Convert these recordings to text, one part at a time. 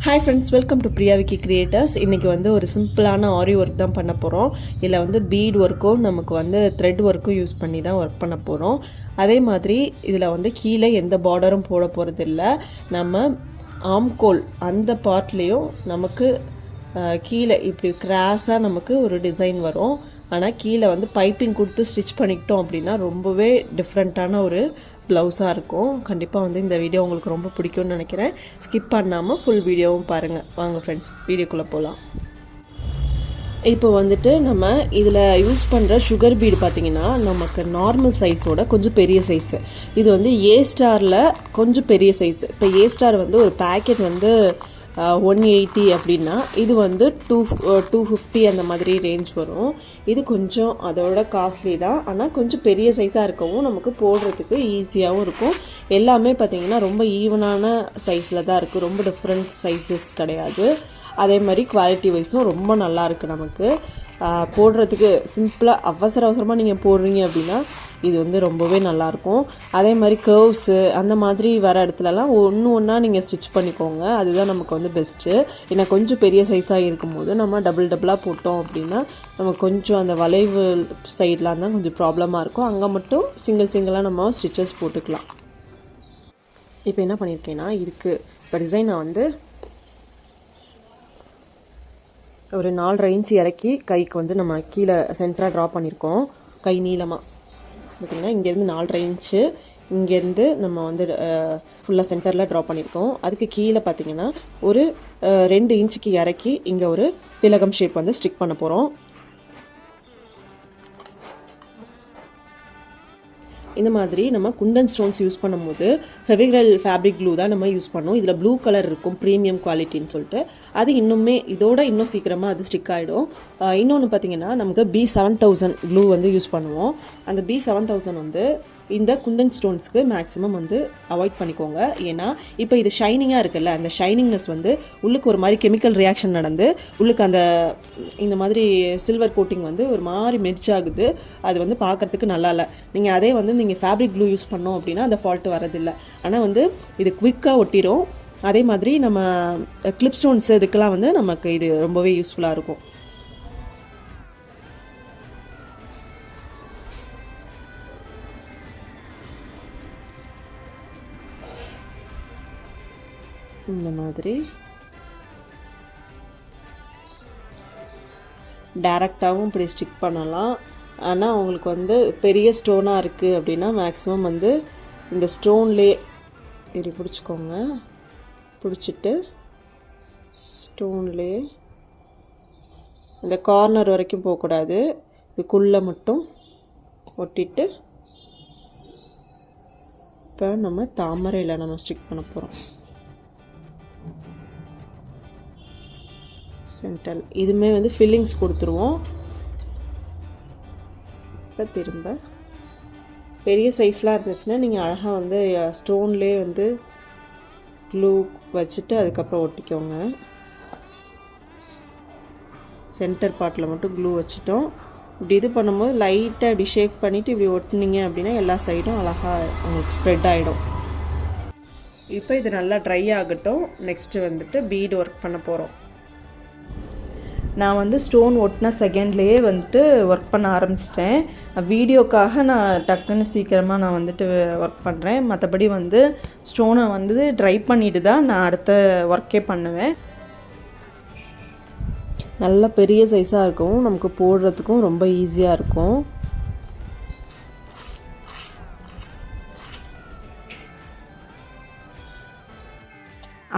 Hi friends, welcome to Priya Vicky creators. இன்றைக்கி வந்து ஒரு சிம்பிளான ஆரி ஒர்க் தான் பண்ண போகிறோம். இதில் வந்து பீட் ஒர்க்கும் நமக்கு வந்து த்ரெட் ஒர்க்கும் யூஸ் பண்ணி தான் ஒர்க் பண்ண போகிறோம். அதே மாதிரி இதில் வந்து கீழே எந்த பார்டரும் போட போகிறது இல்லை. நம்ம ஆம்கோல் அந்த பார்ட்லேயும் நமக்கு கீழே இப்படி கிராஸாக நமக்கு ஒரு டிசைன் வரும். ஆனால் கீழே வந்து பைப்பிங் கொடுத்து ஸ்டிச் பண்ணிக்கிட்டோம் அப்படின்னா ரொம்பவே டிஃப்ரெண்ட்டான ஒரு ப்ளவுஸாக இருக்கும். கண்டிப்பாக வந்து இந்த வீடியோ உங்களுக்கு ரொம்ப பிடிக்கும்னு நினைக்கிறேன். ஸ்கிப் பண்ணாமல் ஃபுல் வீடியோவும் பாருங்கள். வாங்க ஃப்ரெண்ட்ஸ், வீடியோக்குள்ளே போகலாம். இப்போ வந்துட்டு நம்ம இதில் யூஸ் பண்ணுற சுகர் பீடு பார்த்திங்கன்னா நமக்கு நார்மல் சைஸோட கொஞ்சம் பெரிய சைஸு. இது வந்து ஏ ஸ்டாரில் கொஞ்சம் பெரிய சைஸு. இப்போ ஏ ஸ்டார் வந்து ஒரு பேக்கெட் வந்து 180 அப்படின்னா இது வந்து 250 அந்த மாதிரி ரேஞ்ச் வரும். இது கொஞ்சம் அதோட காஸ்ட்லி தான். ஆனால் கொஞ்சம் பெரிய சைஸாக இருக்கவும் நமக்கு போடுறதுக்கு ஈஸியாகவும் இருக்கும். எல்லாமே பார்த்திங்கன்னா ரொம்ப ஈவனான சைஸில் தான் இருக்குது. ரொம்ப டிஃப்ரெண்ட் சைஸஸ் கிடையாது. அதே மாதிரி குவாலிட்டி வைஸும் ரொம்ப நல்லா இருக்குது. நமக்கு போடுறதுக்கு சிம்பிளாக அவசரமாக நீங்கள் போடுறீங்க அப்படின்னா இது வந்து ரொம்பவே நல்லாயிருக்கும். அதே மாதிரி கர்வ்ஸு அந்த மாதிரி வர இடத்துலலாம் ஒன்றா நீங்கள் ஸ்டிச் பண்ணிக்கோங்க. அதுதான் நமக்கு வந்து பெஸ்ட்டு. ஏன்னா கொஞ்சம் பெரிய சைஸாக இருக்கும்போது நம்ம டபுளாக போட்டோம் அப்படின்னா நமக்கு கொஞ்சம் அந்த வளைவு சைட்லாம் தான் கொஞ்சம் ப்ராப்ளமாக இருக்கும். அங்கே மட்டும் சிங்கிளாக நம்ம ஸ்டிச்சஸ் போட்டுக்கலாம். இப்போ என்ன பண்ணியிருக்கேன்னா இதுக்கு இப்போ டிசைனை வந்து ஒரு 4.5 இன்ச் இறக்கி கைக்கு வந்து நம்ம கீழே சென்டராக ட்ரா பண்ணியிருக்கோம். கை நீளமாக பார்த்திங்கன்னா இங்கேருந்து 4.5 இன்ச்சு இங்கேருந்து நம்ம வந்து ஃபுல்லாக சென்டரில் ட்ரா பண்ணியிருக்கோம். அதுக்கு கீழே பார்த்திங்கன்னா ஒரு 2 இன்ச்சுக்கு இறக்கி இங்கே ஒரு திலகம் ஷேப் வந்து ஸ்டிக் பண்ண போகிறோம். இந்த மாதிரி நம்ம குந்தன் ஸ்டோன்ஸ் யூஸ் பண்ணும்போது ஃபெவிக்ரல் ஃபேப்ரிக் க்ளூ தான் நம்ம யூஸ் பண்ணோம். இதில் ப்ளூ கலர் இருக்கும், ப்ரீமியம் குவாலிட்டின்னு சொல்லிட்டு. அது இதோட இன்னும் சீக்கிரமாக அது ஸ்டிக் ஆகிடும். இன்னொன்று பார்த்திங்கன்னா நமக்கு B7000 க்ளூ வந்து யூஸ் பண்ணுவோம். அந்த B7000 வந்து இந்த குந்தன் ஸ்டோன்ஸ்க்கு மேக்ஸிமம் வந்து அவாய்ட் பண்ணிக்கோங்க. ஏன்னா இப்போ இது ஷைனிங்காக இருக்குல்ல, அந்த ஷைனிங்னஸ் வந்து உள்ளுக்கு ஒரு மாதிரி கெமிக்கல் ரியாக்ஷன் நடந்து உள்ளுக்கு அந்த இந்த மாதிரி சில்வர் கோட்டிங் வந்து ஒரு மாதிரி மெர்ஜ் ஆகுது. அது வந்து பார்க்குறதுக்கு நல்லா இல்லை. நீங்கள் அதே வந்து நீங்கள் ஃபேப்ரிக் க்ளூ யூஸ் பண்ணோம் அப்படின்னா அந்த ஃபால்ட்டு வரதில்லை. ஆனால் வந்து இது குவிக்காக ஒட்டிடும். அதே மாதிரி நம்ம கிளிப் ஸ்டோன்ஸ் இதுக்கெல்லாம் வந்து நமக்கு இது ரொம்பவே யூஸ்ஃபுல்லாக இருக்கும். இந்த மாதிரி டைரெக்டாகவும் இப்படி ஸ்டிக் பண்ணலாம். ஆனால் உங்களுக்கு வந்து பெரிய ஸ்டோனாக இருக்குது அப்படின்னா மேக்ஸிமம் வந்து இந்த ஸ்டோன்லேயே இப்படி பிடிச்சிக்கோங்க. பிடிச்சிட்டு ஸ்டோன்லேயே இந்த கார்னர் வரைக்கும் போகக்கூடாது, இதுக்குள்ளே மட்டும் ஒட்டிட்டு இப்போ நம்ம தாமரையில் நம்ம ஸ்டிக் பண்ண போகிறோம். சென்டர் இதுவுமே வந்து ஃபில்லிங்ஸ் கொடுத்துருவோம். இப்போ திரும்ப பெரிய சைஸ்லாம் இருந்துச்சுன்னா நீங்கள் அழகாக வந்து ஸ்டோன்லேயே வந்து க்ளூ வச்சுட்டு அதுக்கப்புறம் ஒட்டிக்கோங்க. சென்டர் பார்ட்டில் மட்டும் க்ளூ வச்சுட்டோம். இப்படி இது பண்ணும்போது லைட்டாக இப்படி ஷேக் பண்ணிவிட்டு இப்படி ஒட்டினீங்க அப்படின்னா எல்லா சைடும் அழகாக உங்களுக்கு ஸ்ப்ரெட் ஆகிடும். இப்போ இது நல்லா ட்ரை ஆகட்டும். நெக்ஸ்ட்டு வந்துட்டு பீட் ஒர்க் பண்ண போகிறோம். நான் வந்து ஸ்டோன் ஒட்டின செகண்ட்லேயே வந்துட்டு ஒர்க் பண்ண ஆரம்பிச்சிட்டேன். வீடியோக்காக நான் டக்குன்னு சீக்கிரமாக நான் வந்துட்டு ஒர்க் பண்ணுறேன். மற்றபடி வந்து ஸ்டோனை வந்து ட்ரை பண்ணிட்டு தான் நான் அடுத்த ஒர்க்கே பண்ணுவேன். நல்ல பெரிய சைஸாக இருக்கும், நமக்கு போடுறதுக்கும் ரொம்ப ஈஸியாக இருக்கும்.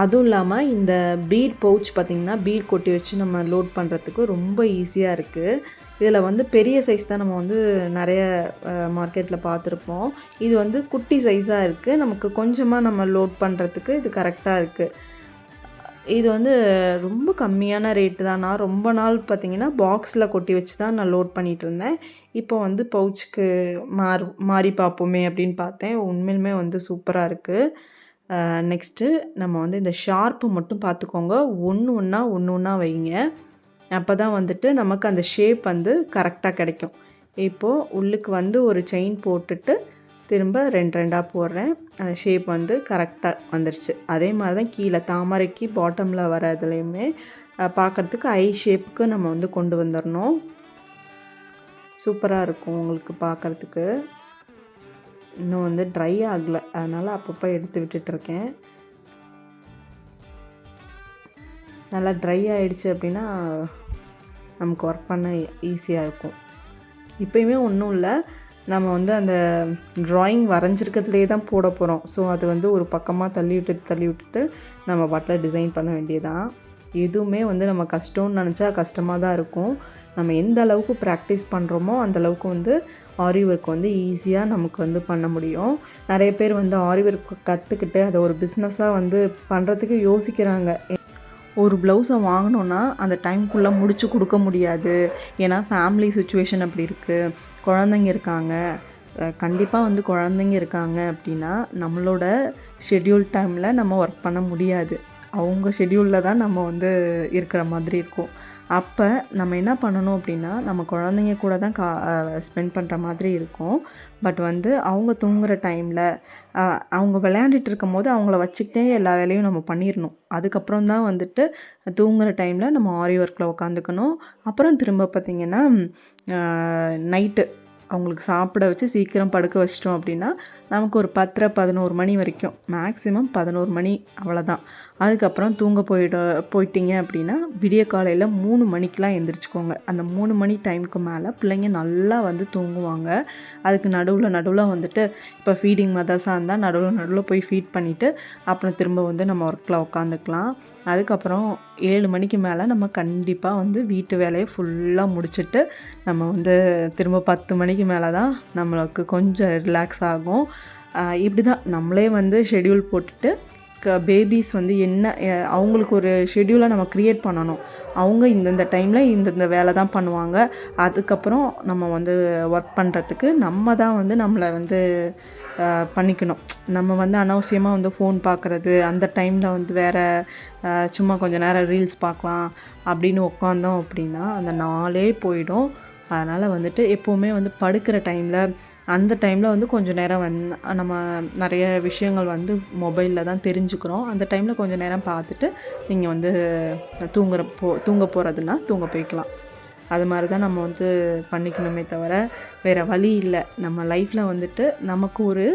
அதுவும் இல்லாமல் இந்த பீட் பவுச் பார்த்திங்கன்னா பீட் கொட்டி வச்சு நம்ம லோட் பண்ணுறதுக்கு ரொம்ப ஈஸியாக இருக்குது. இதில் வந்து பெரிய சைஸ் தான் நம்ம வந்து நிறைய மார்க்கெட்டில் பார்த்துருப்போம். இது வந்து குட்டி சைஸாக இருக்குது. நமக்கு கொஞ்சமாக நம்ம லோட் பண்ணுறதுக்கு இது கரெக்டாக இருக்குது. இது வந்து ரொம்ப கம்மியான ரேட்டு தான். நான் ரொம்ப நாள் பார்த்திங்கன்னா பாக்ஸில் கொட்டி வச்சு தான் நான் லோட் பண்ணிகிட்டு இருந்தேன். இப்போ வந்து பவுச்சுக்கு மாறி பார்ப்போமே அப்படின்னு பார்த்தேன். உண்மையிலுமே வந்து சூப்பராக இருக்குது. நெக்ஸ்ட்டு நம்ம வந்து இந்த ஷார்ப்பு மட்டும் பார்த்துக்கோங்க. ஒன்று ஒன்றா வைங்க. அப்போ தான் வந்துட்டு நமக்கு அந்த ஷேப் வந்து கரெக்டாக கிடைக்கும். இப்போது உள்ளுக்கு வந்து ஒரு செயின் போட்டுட்டு திரும்ப 2 போடுறேன். அந்த ஷேப் வந்து கரெக்டாக வந்துருச்சு. அதே மாதிரி தான் கீழே தாமரைக்கு பாட்டமில் வரதுலேயுமே பார்க்குறதுக்கு ஐ ஷேப்புக்கு நம்ம வந்து கொண்டு வந்துடணும். சூப்பராக இருக்கும் உங்களுக்கு பார்க்குறதுக்கு. இன்னும் வந்து ட்ரை ஆகலை, அதனால் அப்பப்போ எடுத்து விட்டுட்டுருக்கேன். நல்லா ட்ரை ஆகிடுச்சு அப்படின்னா நமக்கு ஒர்க் பண்ண ஈஸியாக இருக்கும். இப்போயுமே ஒன்றும் இல்லை, நம்ம வந்து அந்த ட்ராயிங் வரைஞ்சிருக்கிறதுலே தான் போட போகிறோம். ஸோ அது வந்து ஒரு பக்கமாக தள்ளி விட்டுட்டு நம்ம பாட்டில் டிசைன் பண்ண வேண்டியதான். எதுவுமே வந்து நம்ம கஷ்டம்னு நினச்சா கஷ்டமாக தான் இருக்கும். நம்ம எந்த அளவுக்கு ப்ராக்டிஸ் பண்ணுறோமோ அந்தளவுக்கு வந்து ஆரி ஒர்க் வந்து ஈஸியாக நமக்கு வந்து பண்ண முடியும். நிறைய பேர் வந்து ஆரி ஒர்க் கற்றுக்கிட்டு அதை ஒரு பிஸ்னஸாக வந்து பண்ணுறதுக்கு யோசிக்கிறாங்க. ஒரு ப்ளவுஸை வாங்கினோன்னா அந்த டைம்குள்ளே முடித்து கொடுக்க முடியாது, ஏன்னா ஃபேமிலி சுச்சுவேஷன் அப்படி இருக்குது, குழந்தைங்க இருக்காங்க. கண்டிப்பாக வந்து குழந்தைங்க இருக்காங்க அப்படின்னா நம்மளோட ஷெட்யூல் டைமில் நம்ம ஒர்க் பண்ண முடியாது. அவங்க ஷெட்யூலில் தான் நம்ம வந்து இருக்கிற மாதிரி இருக்கும். அப்போ நம்ம என்ன பண்ணணும் அப்படின்னா, நம்ம குழந்தைங்க கூட தான் ஸ்பெண்ட் பண்ணுற மாதிரி இருக்கும். பட் வந்து அவங்க தூங்குகிற டைமில் அவங்க விளையாண்டுட்டு இருக்கும்போது அவங்கள வச்சுக்கிட்டே எல்லா வேலையும் நம்ம பண்ணிடணும். அதுக்கப்புறம் தான் வந்துட்டு தூங்குகிற டைமில் நம்ம ஆரி ஒர்க்கில் உட்காந்துக்கணும். அப்புறம் திரும்ப பார்த்திங்கன்னா நைட்டு அவங்களுக்கு சாப்பிட வச்சு சீக்கிரம் படுக்க வச்சிட்டோம் அப்படின்னா நமக்கு ஒரு 10-11 மணி வரைக்கும், மேக்ஸிமம் 11 மணி, அவ்வளோதான். அதுக்கப்புறம் தூங்க போயிட்டீங்க அப்படின்னா விடிய காலையில் 3 மணிக்கெலாம் எந்திரிச்சிக்கோங்க. அந்த 3 மணி டைமுக்கு மேலே பிள்ளைங்க நல்லா வந்து தூங்குவாங்க. அதுக்கு நடுவில் வந்துட்டு இப்போ ஃபீடிங் மதர்ஸாக இருந்தால் நடுவில் போய் ஃபீட் பண்ணிவிட்டு அப்புறம் திரும்ப வந்து நம்ம ஒர்க்கில் உட்காந்துக்கலாம். அதுக்கப்புறம் 7 மணிக்கு மேலே நம்ம கண்டிப்பாக வந்து வீட்டு வேலையை ஃபுல்லாக முடிச்சுட்டு நம்ம வந்து திரும்ப 10 மணிக்கு மேலே தான் நம்மளுக்கு கொஞ்சம் ரிலாக்ஸ் ஆகும். இப்படி தான் நம்மளே வந்து ஷெட்யூல் போட்டுட்டு பேபிஸ் வந்து என்ன அவங்களுக்கு ஒரு ஷெட்யூலை நம்ம க்ரியேட் பண்ணணும். அவங்க இந்தந்த டைமில் இந்தந்த வேலை தான் பண்ணுவாங்க. அதுக்கப்புறம் நம்ம வந்து ஒர்க் பண்ணுறதுக்கு நம்ம தான் வந்து நம்மளை வந்து பண்ணிக்கணும். நம்ம வந்து அனாவசியமாக வந்து ஃபோன் பார்க்குறது, அந்த டைமில் வந்து வேறு சும்மா கொஞ்சம் நேரம் ரீல்ஸ் பார்க்கலாம் அப்படின்னு உட்காந்தோம் அப்படின்னா அந்த நாளே போயிடும். அதனால் வந்துட்டு எப்போவுமே வந்து படுக்கிற டைமில் அந்த டைமில் வந்து கொஞ்சம் நேரம் நம்ம நிறைய விஷயங்கள் வந்து மொபைலில் தான் தெரிஞ்சுக்கிறோம். அந்த டைமில் கொஞ்சம் நேரம் பார்த்துட்டு நீங்கள் வந்து தூங்க போகிறதுனா தூங்க போய்க்கலாம். அது மாதிரி தான் நம்ம வந்து பண்ணிக்கணுமே தவிர வேறு வழி இல்லை. நம்ம லைஃப்பில் வந்துட்டு நமக்கு ஒரு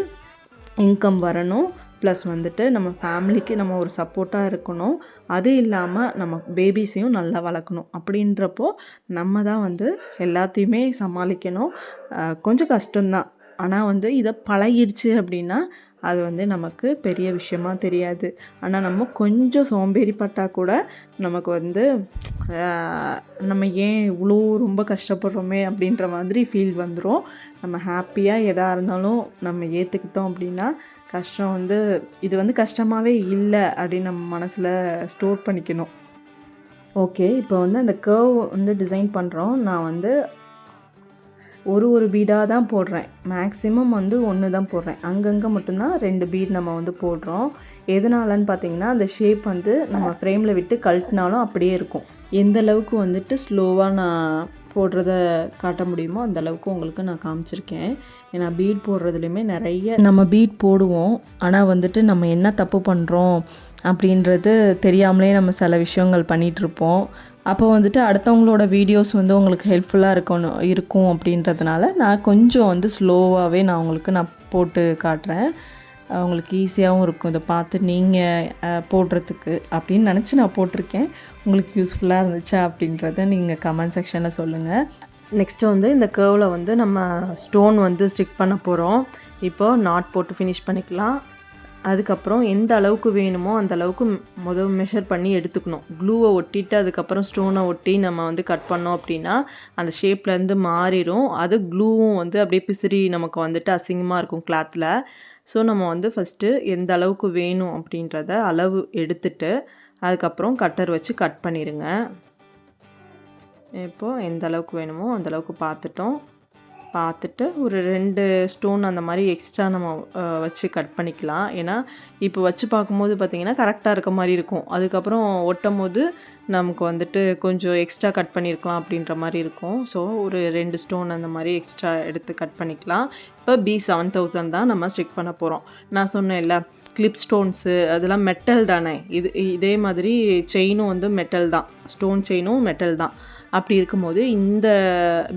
இன்கம் வரணும், ப்ளஸ் வந்துட்டு நம்ம ஃபேமிலிக்கு நம்ம ஒரு சப்போர்ட்டாக இருக்கணும். அது இல்லாமல் நம்ம பேபிஸையும் நல்லா வளர்க்கணும். அப்படின்றப்போ நம்ம தான் வந்து எல்லாத்தையுமே சமாளிக்கணும். கொஞ்சம் கஷ்டம்தான், ஆனால் வந்து இதை பழகிடுச்சு அப்படின்னா அது வந்து நமக்கு பெரிய விஷயமா தெரியாது. ஆனால் நம்ம கொஞ்சம் சோம்பேறிப்பட்டால் கூட நமக்கு வந்து நம்ம ஏன் இவ்வளோ ரொம்ப கஷ்டப்படுறோமே அப்படின்ற மாதிரி ஃபீல் வந்துடும். நம்ம ஹாப்பியாக எதாக இருந்தாலும் நம்ம ஏற்றுக்கிட்டோம் அப்படின்னா கஷ்டம் வந்து இது வந்து கஷ்டமாகவே இல்லை அப்படின்னு நம்ம மனசில் ஸ்டோர் பண்ணிக்கணும். ஓகே, இப்போ வந்து அந்த கர்வ் வந்து டிசைன் பண்ணுறோம். நான் வந்து ஒரு பீடாக தான் போடுறேன். மேக்ஸிமம் வந்து 1 தான் போடுறேன். அங்கங்கே மட்டும்தான் 2 பீட் நம்ம வந்து போடுறோம். எதனாலன்னு பார்த்தீங்கன்னா அந்த ஷேப் வந்து நம்ம ஃப்ரேமில் விட்டு கழட்டினாலும் அப்படியே இருக்கும். எந்த அளவுக்கு வந்துட்டு ஸ்லோவாக நான் போடுறத காட்ட முடியுமோ அந்த அளவுக்கு உங்களுக்கு நான் காமிச்சிருக்கேன். ஏன்னா பீட் போடுறதுலையுமே நிறைய நம்ம பீட் போடுவோம், ஆனால் வந்துட்டு நம்ம என்ன தப்பு பண்ணுறோம் அப்படின்றது தெரியாமலே நம்ம சில விஷயங்கள் பண்ணிகிட்ருப்போம். அப்போ வந்துட்டு அடுத்தவங்களோட வீடியோஸ் வந்து உங்களுக்கு ஹெல்ப்ஃபுல்லாக இருக்கும் அப்படின்றதுனால நான் கொஞ்சம் வந்து ஸ்லோவாகவே நான் போட்டு காட்டுறேன். உங்களுக்கு ஈஸியாகவும் இருக்கும் இதை பார்த்து நீங்கள் போடுறதுக்கு அப்படின்னு நினச்சி நான் போட்டிருக்கேன். உங்களுக்கு யூஸ்ஃபுல்லாக இருந்துச்சா அப்படின்றத நீங்கள் கமெண்ட் செக்ஷனில் சொல்லுங்கள். நெக்ஸ்ட்டு வந்து இந்த கர்வில் வந்து நம்ம ஸ்டோன் வந்து ஸ்டிக் பண்ண போகிறோம். இப்போது நாட் போட்டு ஃபினிஷ் பண்ணிக்கலாம். அதுக்கப்புறம் எந்த அளவுக்கு வேணுமோ அந்த அளவுக்கு முதல் மெஷர் பண்ணி எடுத்துக்கணும். க்ளூவை ஒட்டிட்டு அதுக்கப்புறம் ஸ்டோனை ஒட்டி நம்ம வந்து கட் பண்ணோம் அப்படின்னா அந்த ஷேப்லேருந்து மாறிடும். அது க்ளூவும் வந்து அப்படியே பிசிறி நமக்கு வந்துட்டு அசிங்கமாக இருக்கும் கிளாத்தில். ஸோ நம்ம வந்து ஃபஸ்ட்டு எந்த அளவுக்கு வேணும் அப்படின்றத அளவு எடுத்துட்டு அதுக்கப்புறம் கட்டர் வச்சு கட் பண்ணிடுங்க. இப்போது எந்த அளவுக்கு வேணுமோ அந்த அளவுக்கு பார்த்துட்டோம். பார்த்துட்டு ஒரு 2 ஸ்டோன் அந்த மாதிரி எக்ஸ்ட்ரா நம்ம வச்சு கட் பண்ணிக்கலாம். ஏன்னா இப்போ வச்சு பார்க்கும்போது பார்த்திங்கன்னா கரெக்டாக இருக்க மாதிரி இருக்கும். அதுக்கப்புறம் ஒட்டும் போது நமக்கு வந்துட்டு கொஞ்சம் எக்ஸ்ட்ரா கட் பண்ணியிருக்கலாம் அப்படின்ற மாதிரி இருக்கும். ஸோ ஒரு 2 ஸ்டோன் அந்த மாதிரி எக்ஸ்ட்ரா எடுத்து கட் பண்ணிக்கலாம். இப்போ B7000 தான் நம்ம ஸ்டிக் பண்ண போகிறோம். நான் சொன்னேன்ல கிளிப் ஸ்டோன்ஸு அதெல்லாம் மெட்டல் தானே, இதே மாதிரி செயினும் வந்து மெட்டல் தான், ஸ்டோன் செயினும் மெட்டல் தான். அப்படி இருக்கும்போது இந்த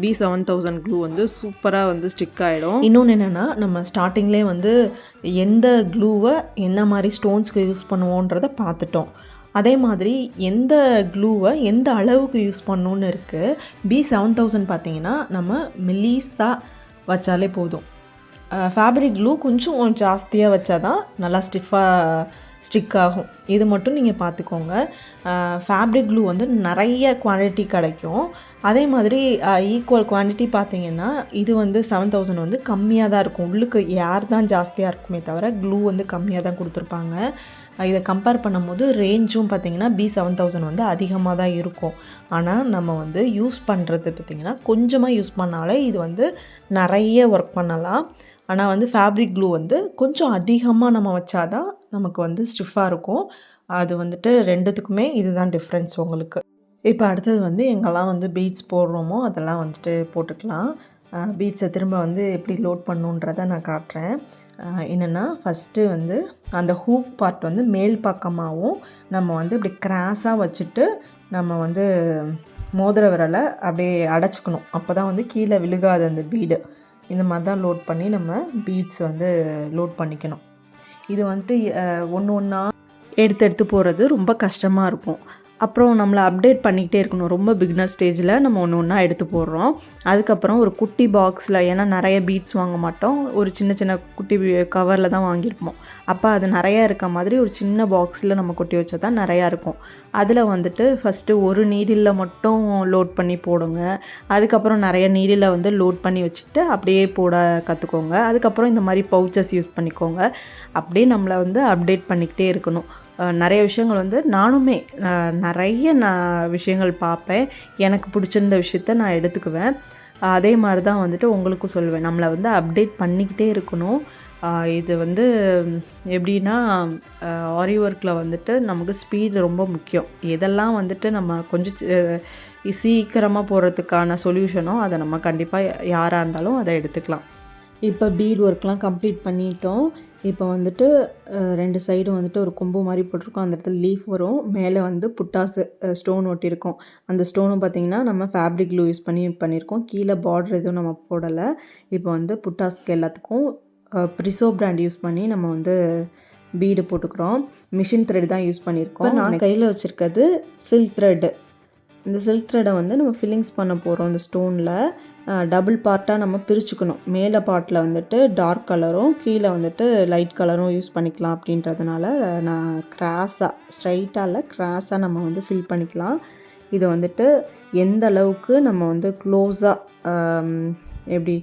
B7000 க்ளூ வந்து சூப்பராக வந்து ஸ்டிக் ஆகிடும். இன்னொன்று என்னென்னா, நம்ம ஸ்டார்டிங்லேயே வந்து எந்த க்ளூவை என்ன மாதிரி ஸ்டோன்ஸ்க்கு யூஸ் பண்ணுவோன்றதை பார்த்துட்டோம். அதே மாதிரி எந்த க்ளூவை எந்த அளவுக்கு யூஸ் பண்ணணுன்னு இருக்குது. B7000 பார்த்திங்கன்னா நம்ம மெலிசாக வச்சாலே போதும். ஃபேப்ரிக் க்ளூ கொஞ்சம் ஜாஸ்தியாக வச்சா தான் நல்லா ஸ்டிக் ஆகும். இது மட்டும் நீங்கள் பார்த்துக்கோங்க. ஃபேப்ரிக் க்ளூ வந்து நிறைய குவான்டிட்டி கிடைக்கும். அதே மாதிரி ஈக்குவல் குவான்டிட்டி பார்த்திங்கன்னா இது வந்து 7000 வந்து கம்மியாக தான் இருக்கும். உள்ளுக்கு ஏர் தான் ஜாஸ்தியாக இருக்குமே தவிர க்ளூ வந்து கம்மியாக தான் கொடுத்துருப்பாங்க. இதை கம்பேர் பண்ணும்போது ரேஞ்சும் பார்த்திங்கன்னா B7000 வந்து அதிகமாக தான் இருக்கும். ஆனால் நம்ம வந்து யூஸ் பண்ணுறது பார்த்திங்கன்னா கொஞ்சமாக யூஸ் பண்ணாலே இது வந்து நிறைய ஒர்க் பண்ணலாம். ஆனால் வந்து ஃபேப்ரிக் க்ளூ வந்து கொஞ்சம் அதிகமாக நம்ம வச்சாதான் நமக்கு வந்து ஸ்டிஃபாக இருக்கும். அது வந்துட்டு ரெண்டுத்துக்குமே இதுதான் டிஃப்ரென்ஸ் உங்களுக்கு. இப்போ அடுத்தது வந்து எங்கெல்லாம் வந்து பீட்ஸ் போடுறோமோ அதெல்லாம் வந்துட்டு போட்டுக்கலாம். பீட்ஸை திரும்ப வந்து எப்படி லோட் பண்ணுன்றதை நான் காட்டுறேன். என்னென்னா ஃபஸ்ட்டு வந்து அந்த ஹூக் பார்ட் வந்து மேல் பக்கமாகவும் நம்ம வந்து இப்படி கிராஸாக வச்சுட்டு நம்ம வந்து மோதிர விரலை அப்படியே அடைச்சிக்கணும். அப்போ தான் வந்து கீழே விழுகாது அந்த பீடு. இந்த மாதிரி தான் லோட் பண்ணி நம்ம பீட்ஸ் வந்து லோட் பண்ணிக்கணும். இது வந்துட்டு ஒன்று ஒன்றா எடுத்து போகிறது ரொம்ப கஷ்டமாக இருக்கும். அப்புறம் நம்மளை அப்டேட் பண்ணிக்கிட்டே இருக்கணும். ரொம்ப பிகினர் ஸ்டேஜில் நம்ம ஒன்று ஒன்றா எடுத்து போடுறோம். அதுக்கப்புறம் ஒரு குட்டி பாக்ஸில், ஏன்னா நிறைய பீட்ஸ் வாங்க மாட்டோம், ஒரு சின்ன சின்ன குட்டி கவரில் தான் வாங்கியிருப்போம். அப்போ அது நிறையா இருக்க மாதிரி ஒரு சின்ன பாக்ஸில் நம்ம கொட்டி வச்சா தான் நிறையா இருக்கும். அதில் வந்துட்டு ஃபஸ்ட்டு ஒரு நீடிலில் மட்டும் லோட் பண்ணி போடுங்க. அதுக்கப்புறம் நிறைய நீடில் வந்து லோட் பண்ணி வச்சுக்கிட்டு அப்படியே போட கற்றுக்கோங்க. அதுக்கப்புறம் இந்த மாதிரி பவுச்சஸ் யூஸ் பண்ணிக்கோங்க. அப்படியே நம்மளை வந்து அப்டேட் பண்ணிக்கிட்டே இருக்கணும். நிறைய விஷயங்கள் வந்து நானுமே நிறைய விஷயங்கள் பார்ப்பேன். எனக்கு பிடிச்சிருந்த விஷயத்த நான் எடுத்துக்குவேன். அதே மாதிரி தான் வந்துட்டு உங்களுக்கும் சொல்லுவேன். நம்மளை வந்து அப்டேட் பண்ணிக்கிட்டே இருக்கணும். இது வந்து எப்படின்னா ஆரி ஒர்க்கில் வந்துட்டு நமக்கு ஸ்பீடு ரொம்ப முக்கியம். எதெல்லாம் வந்துட்டு நம்ம கொஞ்சம் சீக்கிரமாக போகிறதுக்கான சொல்யூஷனோ அதை நம்ம கண்டிப்பாக யாராக இருந்தாலும் அதை எடுத்துக்கலாம். இப்போ பீட் ஒர்க்லாம் கம்ப்ளீட் பண்ணிட்டோம். இப்போ வந்துட்டு 2 சைடும் வந்துட்டு ஒரு கொம்பு மாதிரி போட்டிருக்கோம். அந்த இடத்துல லீஃப் வரும். மேலே வந்து புட்டாஸு ஸ்டோன் ஒட்டியிருக்கோம். அந்த ஸ்டோனும் பார்த்திங்கன்னா நம்ம ஃபேப்ரிக் க்ளூ யூஸ் பண்ணியிருக்கோம். கீழே பார்டர் எதுவும் நம்ம போடலை. இப்போ வந்து புட்டாஸ்க்கு எல்லாத்துக்கும் ப்ரிசோ பிராண்ட் யூஸ் பண்ணி நம்ம வந்து பீடு போட்டுக்கிறோம். மிஷின் த்ரெட் தான் யூஸ் பண்ணியிருக்கோம். நான் கையில் வச்சுருக்கிறது சில்க் த்ரெட்டு. இந்த சில்க் த்ரெடை வந்து நம்ம ஃபில்லிங்ஸ் பண்ண போகிறோம். இந்த ஸ்டோனில் டபுள் பார்ட்டாக நம்ம பிரிச்சுக்கணும். மேலே பார்ட்டில் வந்துட்டு டார்க் கலரும் கீழே வந்துட்டு லைட் கலரும் யூஸ் பண்ணிக்கலாம். அப்படின்றதுனால நான் ஸ்ட்ரைட்டாக இல்லை கிராஸாக நம்ம வந்து ஃபில் பண்ணிக்கலாம். இதை வந்துட்டு எந்த அளவுக்கு நம்ம வந்து க்ளோஸாக எப்படி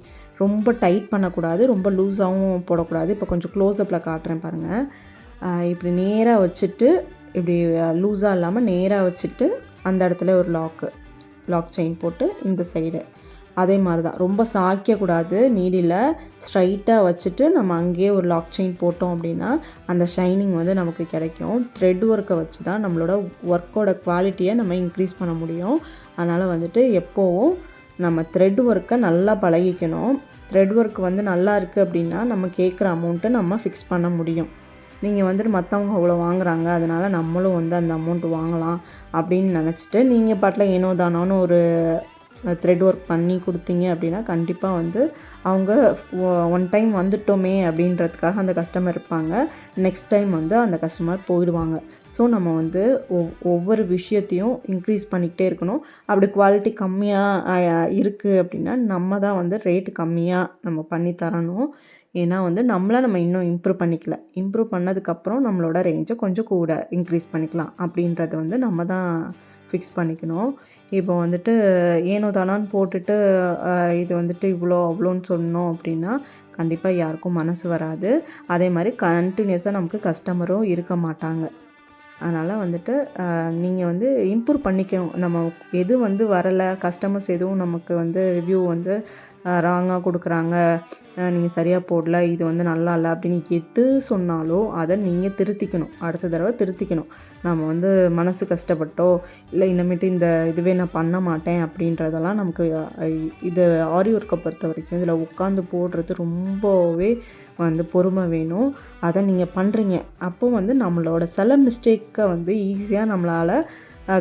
ரொம்ப டைட் பண்ணக்கூடாது, ரொம்ப லூஸாகவும் போடக்கூடாது. இப்போ கொஞ்சம் க்ளோஸ்அப்பில் காட்டுறேன் பாருங்கள். இப்படி நேராக வச்சுட்டு, இப்படி லூஸாக இல்லாமல் நேராக வச்சுட்டு அந்த இடத்துல ஒரு லாக் செயின் போட்டு இந்த சைடு அதே மாதிரி தான் ரொம்ப சாய்க்கக்கூடாது. நீடில் ஸ்ட்ரைட்டாக வச்சுட்டு நம்ம அங்கேயே ஒரு லாக் செயின் போட்டோம் அப்படின்னா அந்த ஷைனிங் வந்து நமக்கு கிடைக்கும். த்ரெட் ஒர்க்கை வச்சு தான் நம்மளோட ஒர்க்கோட குவாலிட்டியை நம்ம இன்க்ரீஸ் பண்ண முடியும். அதனால் வந்துட்டு எப்போவும் நம்ம த்ரெட் ஒர்க்கை நல்லா பழகிக்கணும். த்ரெட் ஒர்க் வந்து நல்லா இருக்குது அப்படின்னா நம்ம கேட்குற அமௌண்ட்டை நம்ம ஃபிக்ஸ் பண்ண முடியும். நீங்கள் வந்துட்டு மற்றவங்க அவ்வளோ வாங்குறாங்க, அதனால் நம்மளும் வந்து அந்த அமௌண்ட் வாங்கலாம் அப்படின்னு நினச்சிட்டு நீங்கள் பாட்டில் ஏனோ தானோன்னு ஒரு த்ரெட் ஒர்க் பண்ணி கொடுத்தீங்க அப்படின்னா கண்டிப்பாக வந்து அவங்க ஒன் டைம் வந்துட்டோமே அப்படின்றதுக்காக அந்த கஸ்டமர் இருப்பாங்க. நெக்ஸ்ட் டைம் வந்து அந்த கஸ்டமர் போயிடுவாங்க. ஸோ நம்ம வந்து ஒவ்வொரு விஷயத்தையும் இன்க்ரீஸ் பண்ணிக்கிட்டே இருக்கணும். அப்படி குவாலிட்டி கம்மியாக இருக்குது அப்படின்னா நம்ம தான் வந்து ரேட்டு கம்மியாக நம்ம பண்ணி தரணும். ஏன்னா வந்து நம்ம இன்னும் இம்ப்ரூவ் பண்ணதுக்கப்புறம் நம்மளோட ரேஞ்சை கொஞ்சம் கூட இன்க்ரீஸ் பண்ணிக்கலாம். அப்படின்றத வந்து நம்ம தான் ஃபிக்ஸ் பண்ணிக்கணும். இப்போ வந்துட்டு ஏனோ தானான்னு போட்டுட்டு இது வந்துட்டு இவ்வளோ அவ்வளோன்னு சொன்னோம் அப்படின்னா கண்டிப்பாக யாருக்கும் மனசு வராது. அதே மாதிரி கண்டினியூஸாக நமக்கு கஸ்டமரும் இருக்க மாட்டாங்க. அதனால் வந்துட்டு நீங்கள் வந்து இம்ப்ரூவ் பண்ணிக்கணும். நம்ம எது வந்து வரலை, கஸ்டமர்ஸ் எதுவும் நமக்கு வந்து ரிவ்யூ வந்து ராங்காக கொடுக்குறாங்க, நீங்கள் சரியாக போடல, இது வந்து நல்லா இல்லை அப்படின்னு எது சொன்னாலும் அதை நீங்கள் திருத்திக்கணும். அடுத்த தடவை திருத்திக்கணும். நம்ம வந்து மனசு கஷ்டப்பட்டோ இல்லை இனிமேட்டு இந்த இதுவே நான் பண்ண மாட்டேன் அப்படின்றதெல்லாம் நமக்கு இது ஆரி ஒர்க்கை பொறுத்த வரைக்கும் இதில் உட்காந்து போடுறது ரொம்பவே வந்து பொறுமை வேணும். அதை நீங்கள் பண்ணுறீங்க அப்போ வந்து நம்மளோட சில மிஸ்டேக்கை வந்து ஈஸியாக நம்மளால்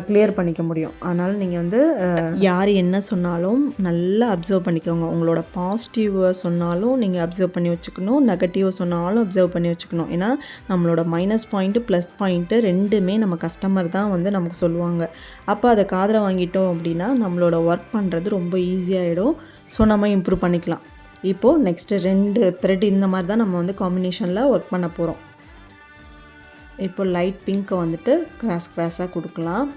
கிளியர் பண்ணிக்க முடியும். அதனால் நீங்கள் வந்து யார் என்ன சொன்னாலும் நல்லா அப்சர்வ் பண்ணிக்கோங்க. உங்களோட பாசிட்டிவை சொன்னாலும் நீங்கள் அப்சர்வ் பண்ணி வச்சுக்கணும், நெகட்டிவை சொன்னாலும் அப்சர்வ் பண்ணி வச்சுக்கணும். ஏன்னா நம்மளோட மைனஸ் பாயிண்ட்டு ப்ளஸ் பாயிண்ட்டு ரெண்டுமே நம்ம கஸ்டமர் தான் வந்து நமக்கு சொல்லுவாங்க. அப்போ அதை காதில் வாங்கிட்டோம் அப்படின்னா நம்மளோட ஒர்க் பண்ணுறது ரொம்ப ஈஸியாகிடும். ஸோ நம்ம இம்ப்ரூவ் பண்ணிக்கலாம். இப்போது நெக்ஸ்ட்டு 2 த்ரெட் இந்த மாதிரி தான் நம்ம வந்து காம்பினேஷனில் ஒர்க் பண்ண போகிறோம். இப்போ லைட் பிங்க்கை வந்துட்டு கிராஸாக கொடுக்கலாம்.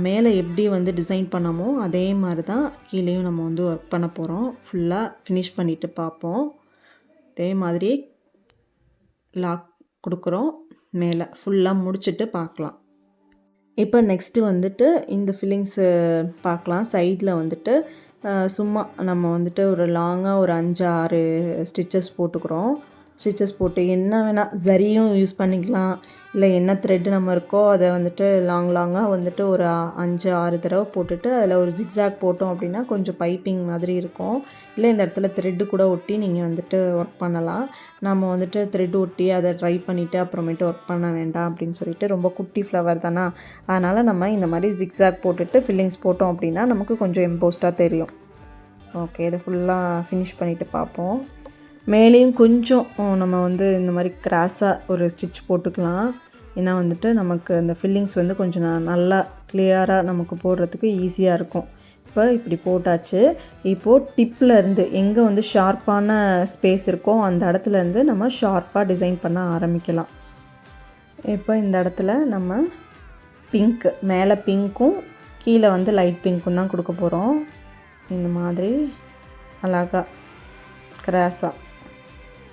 மேலே எப்படி வந்து டிசைன் பண்ணமோ அதே மாதிரி தான் கீழேயும் நம்ம வந்து ஒர்க் பண்ண போகிறோம். ஃபுல்லாக ஃபினிஷ் பண்ணிவிட்டு பார்ப்போம். அதே மாதிரி லாக் கொடுக்குறோம். மேலே ஃபுல்லாக முடிச்சுட்டு பார்க்கலாம். இப்போ நெக்ஸ்ட்டு வந்துட்டு இந்த ஃபில்லிங்ஸு பார்க்கலாம். சைடில் வந்துட்டு சும்மா நம்ம வந்துட்டு ஒரு லாங்காக ஒரு 5-6 ஸ்டிச்சஸ் போட்டுக்கிறோம். ஸ்டிச்சஸ் போட்டு என்ன வேணால் ஜரியும் யூஸ் பண்ணிக்கலாம், இல்லை என்ன த்ரெட்டு நம்ம இருக்கோ அதை வந்துட்டு லாங்காக வந்துட்டு ஒரு 5-6 தடவை போட்டுட்டு அதில் ஒரு ஜிக்ஸாக் போட்டோம் அப்படின்னா கொஞ்சம் பைப்பிங் மாதிரி இருக்கும். இல்லை இந்த இடத்துல த்ரெட்டு கூட ஒட்டி நீங்கள் வந்துட்டு ஒர்க் பண்ணலாம். நம்ம வந்துட்டு த்ரெட் ஒட்டி அதை ட்ரை பண்ணிவிட்டு அப்புறமேட்டு ஒர்க் பண்ண வேண்டாம் அப்படின்னு சொல்லிட்டு ரொம்ப குட்டி ஃப்ளவர் தானே, அதனால் நம்ம இந்த மாதிரி ஜிக்ஸாக் போட்டுட்டு ஃபில்லிங்ஸ் போட்டோம் அப்படின்னா நமக்கு கொஞ்சம் எம்போஸ்டாக தெரியும். ஓகே, இதை ஃபுல்லாக ஃபினிஷ் பண்ணிவிட்டு பார்ப்போம். மேலேயும் கொஞ்சம் நம்ம வந்து இந்த மாதிரி கிராஸாக ஒரு ஸ்டிச் போட்டுக்கலாம். ஏன்னா வந்துட்டு நமக்கு அந்த ஃபில்லிங்ஸ் வந்து கொஞ்சம் நல்லா கிளியராக நமக்கு போடுறதுக்கு ஈஸியாக இருக்கும். இப்போ இப்படி போட்டாச்சு. இப்போது டிப்லேருந்து எங்கே வந்து ஷார்ப்பான ஸ்பேஸ் இருக்கோ அந்த இடத்துலேருந்து நம்ம ஷார்ப்பாக டிசைன் பண்ண ஆரம்பிக்கலாம். இப்போ இந்த இடத்துல நம்ம பிங்க்கு, மேலே பிங்க்கும் கீழே வந்து லைட் பிங்க்கும் தான் கொடுக்க போகிறோம். இந்த மாதிரி அழகாக கிராஸாக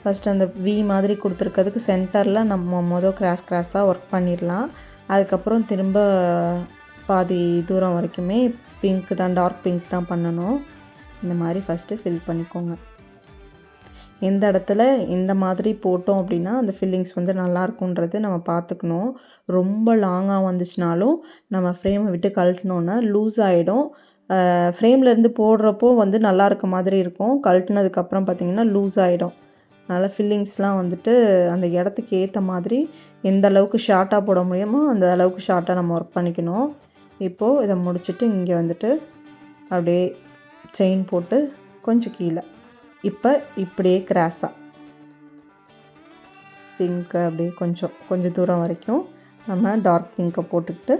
ஃபஸ்ட்டு அந்த வி மாதிரி கொடுத்துருக்கிறதுக்கு சென்டரில் நம்ம கிராஸாக ஒர்க் பண்ணிடலாம். அதுக்கப்புறம் திரும்ப பாதி தூரம் வரைக்குமே பிங்க் தான், டார்க் பிங்க் தான் பண்ணணும். இந்த மாதிரி ஃபஸ்ட்டு ஃபில் பண்ணிக்கோங்க. எந்த இடத்துல இந்த மாதிரி போட்டோம் அப்படின்னா அந்த ஃபில்லிங்ஸ் வந்து நல்லாயிருக்குன்றது நம்ம பார்த்துக்கணும். ரொம்ப லாங்காக வந்துச்சுனாலும் நம்ம ஃப்ரேமை விட்டு கழட்டினோன்னா லூஸ் ஆகிடும். ஃப்ரேம்லேருந்து போடுறப்போ வந்து நல்லா இருக்க மாதிரி இருக்கும், கழட்டினதுக்கப்புறம் பார்த்திங்கன்னா லூஸ் ஆகிடும். அதனால் ஃபில்லிங்ஸ்லாம் வந்துட்டு அந்த இடத்துக்கு ஏற்ற மாதிரி எந்த அளவுக்கு ஷார்ட்டாக போட முடியுமோ அந்த அளவுக்கு ஷார்ட்டாக நம்ம ஒர்க் பண்ணிக்கணும். இப்போது இதை முடிச்சுட்டு இங்கே வந்துட்டு அப்படியே செயின் போட்டு கொஞ்சம் கீழே இப்போ இப்படியே கிராஸாக பிங்க்கு அப்படியே கொஞ்சம் தூரம் வரைக்கும் நம்ம டார்க் பிங்க்கை போட்டுக்கிட்டு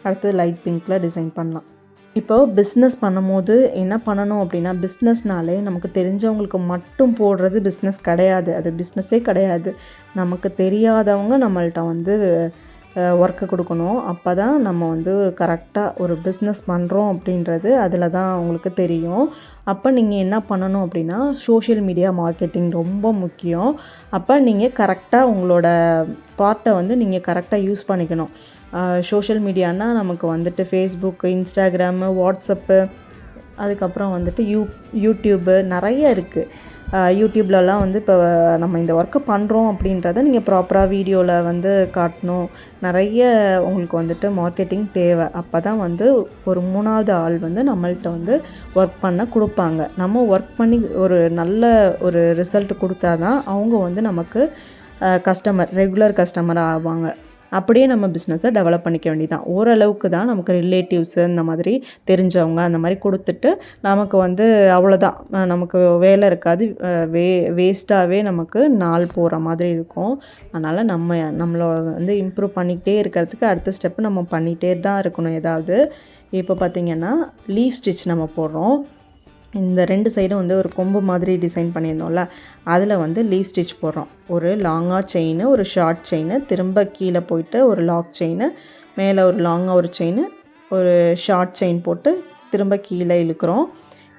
அடுத்தது லைட் பிங்க்கில் டிசைன் பண்ணலாம். இப்போது பிஸ்னஸ் பண்ணும்போது என்ன பண்ணணும் அப்படின்னா, பிஸ்னஸ்னாலே நமக்கு தெரிஞ்சவங்களுக்கு மட்டும் போடுறது பிஸ்னஸ் கிடையாது, அது பிஸ்னஸே கிடையாது. நமக்கு தெரியாதவங்க நம்மள்ட்ட வந்து ஒர்க்கு கொடுக்கணும். அப்போ தான் நம்ம வந்து கரெக்டாக ஒரு பிஸ்னஸ் பண்ணுறோம் அப்படின்றது அதில் தான் அவங்களுக்கு தெரியும். அப்போ நீங்கள் என்ன பண்ணணும் அப்படின்னா, சோஷியல் மீடியா மார்க்கெட்டிங் ரொம்ப முக்கியம். அப்போ நீங்கள் கரெக்டாக உங்களோட பார்ட்டை வந்து நீங்கள் கரெக்டாக யூஸ் பண்ணிக்கணும். சோஷியல் மீடியானா நமக்கு வந்துட்டு ஃபேஸ்புக்கு, இன்ஸ்டாகிராமு, வாட்ஸ்அப்பு, அதுக்கப்புறம் வந்துட்டு யூடியூப்பு நிறைய இருக்குது. யூடியூப்லலாம் வந்து இப்போ நம்ம இந்த ஒர்க்கு பண்ணுறோம் அப்படின்றத நீங்கள் ப்ராப்பராக வீடியோவில் வந்து காட்டணும். நிறைய உங்களுக்கு வந்துட்டு மார்க்கெட்டிங் தேவை. அப்போ தான் வந்து ஒரு 3வது ஆள் வந்து நம்மள்கிட்ட வந்து ஒர்க் பண்ண கொடுப்பாங்க. நம்ம ஒர்க் பண்ணி ஒரு நல்ல ஒரு ரிசல்ட் கொடுத்தா தான் அவங்க வந்து நமக்கு ரெகுலர் கஸ்டமர் ஆவாங்க. அப்படியே நம்ம பிஸ்னஸை டெவலப் பண்ணிக்க வேண்டியதான். ஓரளவுக்கு தான் நமக்கு ரிலேட்டிவ்ஸு இந்த மாதிரி தெரிஞ்சவங்க அந்த மாதிரி கொடுத்துட்டு நமக்கு வந்து அவ்வளோதான், நமக்கு வேலை இருக்காது, வேஸ்ட்டாகவே நமக்கு நாள் போகிற மாதிரி இருக்கும். அதனால் நம்மளோட வந்து இம்ப்ரூவ் பண்ணிக்கிட்டே இருக்கிறதுக்கு அடுத்த ஸ்டெப்பு நம்ம பண்ணிகிட்டே தான் இருக்கணும் ஏதாவது. இப்போ பார்த்திங்கன்னா லீஃப் ஸ்டிச் நம்ம போடுறோம். இந்த 2 சைடும் வந்து ஒரு கொம்பு மாதிரி டிசைன் பண்ணியிருந்தோம்ல, அதில் வந்து லீவ் ஸ்டிச் போடுறோம். ஒரு லாங்காக செயின், ஒரு ஷார்ட் செயின், திரும்ப கீழே போயிட்டு ஒரு லாக் செயின், மேலே ஒரு லாங்காக ஒரு செயின், ஒரு ஷார்ட் செயின் போட்டு திரும்ப கீழே இழுக்கிறோம்.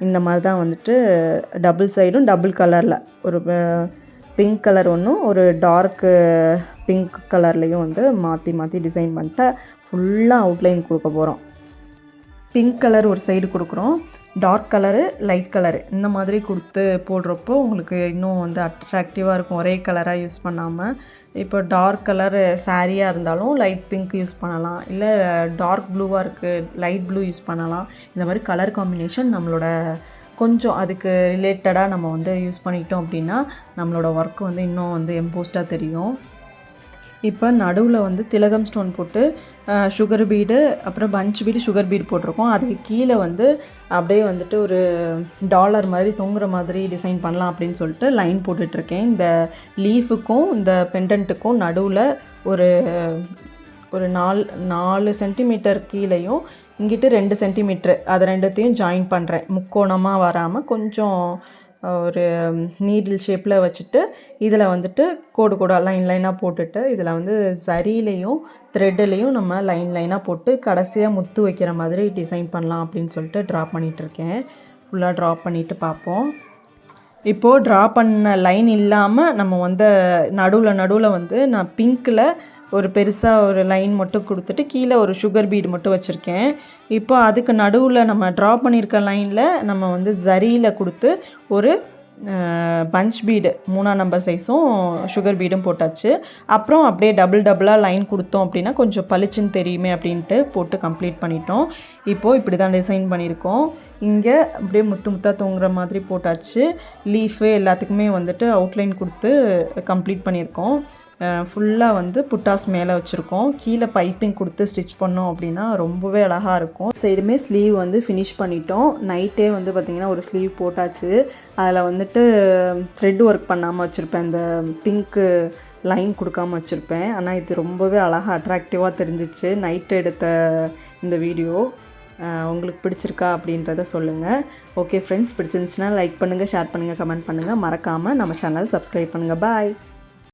இந்த மாதிரி தான் வந்துட்டு டபுள் சைடும் டபுள் கலரில் ஒரு பிங்க் கலர் ஒன்றும் ஒரு டார்க்கு பிங்க் கலர்லேயும் வந்து மாற்றி டிசைன் பண்ணிட்டு ஃபுல்லாக அவுட்லைன் கொடுக்க போகிறோம். பிங்க் கலர் ஒரு சைடு கொடுக்குறோம், டார்க் கலரு லைட் கலரு இந்த மாதிரி கொடுத்து போடுறப்போ உங்களுக்கு இன்னும் வந்து அட்ராக்டிவாக இருக்கும், ஒரே கலராக யூஸ் பண்ணாமல். இப்போ டார்க் கலர் சாரியாக இருந்தாலும் லைட் பிங்க் யூஸ் பண்ணலாம், இல்லை டார்க் ப்ளூவாக இருக்குது லைட் ப்ளூ யூஸ் பண்ணலாம். இந்த மாதிரி கலர் காம்பினேஷன் நம்மளோட கொஞ்சம் அதுக்கு ரிலேட்டடாக நம்ம வந்து யூஸ் பண்ணிட்டோம் அப்படின்னா நம்மளோட ஒர்க் வந்து இன்னும் வந்து எம்போஸ்டாக தெரியும். இப்போ நடுவில் வந்து திலகம் ஸ்டோன் போட்டு சுகர் பீடு அப்புறம் பஞ்ச் பீடு சுகர் பீடு போட்டிருக்கோம். அதுக்கு கீழே வந்து அப்படியே வந்துட்டு ஒரு டாலர் மாதிரி தொங்குற மாதிரி டிசைன் பண்ணலாம் அப்படின்னு சொல்லிட்டு லைன் போட்டுட்ருக்கேன். இந்த லீஃபுக்கும் இந்த பெண்டன்ட்டுக்கும் நடுவில் ஒரு ஒரு 4 சென்டிமீட்டர் கீழேயும் இங்கிட்டு 2 சென்டிமீட்ரு அதை ரெண்டுத்தையும் ஜாயின் பண்ணுறேன். முக்கோணமாக வராமல் கொஞ்சம் ஒரு நீடில் ஷேப்பில் வச்சுட்டு இதில் வந்துட்டு கோடு கோடாக லைனாக போட்டுட்டு இதில் வந்து சரியிலையும் த்ரெட்டுலேயும் நம்ம லைனாக போட்டு கடைசியாக முத்து வைக்கிற மாதிரி டிசைன் பண்ணலாம் அப்படின்னு சொல்லிட்டு ட்ரா பண்ணிகிட்ருக்கேன். ஃபுல்லாக ட்ரா பண்ணிவிட்டு பார்ப்போம். இப்போது ட்ரா பண்ண லைன் இல்லாமல் நம்ம வந்து நடுவில் வந்து நான் பிங்க்கில் ஒரு பெருசாக ஒரு லைன் மட்டும் கொடுத்துட்டு கீழே ஒரு சுகர் பீடு மட்டும் வச்சுருக்கேன். இப்போ அதுக்கு நடுவில் நம்ம ட்ரா பண்ணியிருக்க லைனில் நம்ம வந்து ஜரியில் கொடுத்து ஒரு பஞ்ச் பீடு 3ஆம் நம்பர் சைஸும் சுகர் பீடும் போட்டாச்சு. அப்புறம் அப்படியே டபுளாக லைன் கொடுத்தோம் அப்படின்னா கொஞ்சம் பளிச்சுன்னு தெரியுமே அப்படின்ட்டு போட்டு கம்ப்ளீட் பண்ணிட்டோம். இப்போது இப்படி தான் டிசைன் பண்ணியிருக்கோம். இங்கே அப்படியே முத்தாக தூங்குற மாதிரி போட்டாச்சு. லீஃபு எல்லாத்துக்குமே வந்துட்டு அவுட்லைன் கொடுத்து கம்ப்ளீட் பண்ணியிருக்கோம். ஃபுல்லாக வந்து புட்டாஸ் மேலே வச்சுருக்கோம். கீழே பைப்பிங் கொடுத்து ஸ்டிச் பண்ணோம் அப்படின்னா ரொம்பவே அழகாக இருக்கும். சைடுமே ஸ்லீவ் வந்து ஃபினிஷ் பண்ணிட்டோம். நைட்டே வந்து பார்த்திங்கன்னா ஒரு ஸ்லீவ் போட்டாச்சு. அதில் வந்துட்டு த்ரெட் ஒர்க் பண்ணாமல் வச்சுருப்பேன், இந்த பிங்க்கு லைன் கொடுக்காமல் வச்சுருப்பேன். ஆனால் இது ரொம்பவே அழகாக அட்ராக்டிவாக தெரிஞ்சிச்சு நைட்டு எடுத்த இந்த வீடியோ. உங்களுக்கு பிடிச்சிருக்கா அப்படின்றத சொல்லுங்கள். ஓகே ஃப்ரெண்ட்ஸ், பிடிச்சிருந்துச்சுன்னா லைக் பண்ணுங்கள், ஷேர் பண்ணுங்கள், கமெண்ட் பண்ணுங்கள். மறக்காமல் நம்ம சேனல் சப்ஸ்கிரைப் பண்ணுங்கள். பாய்.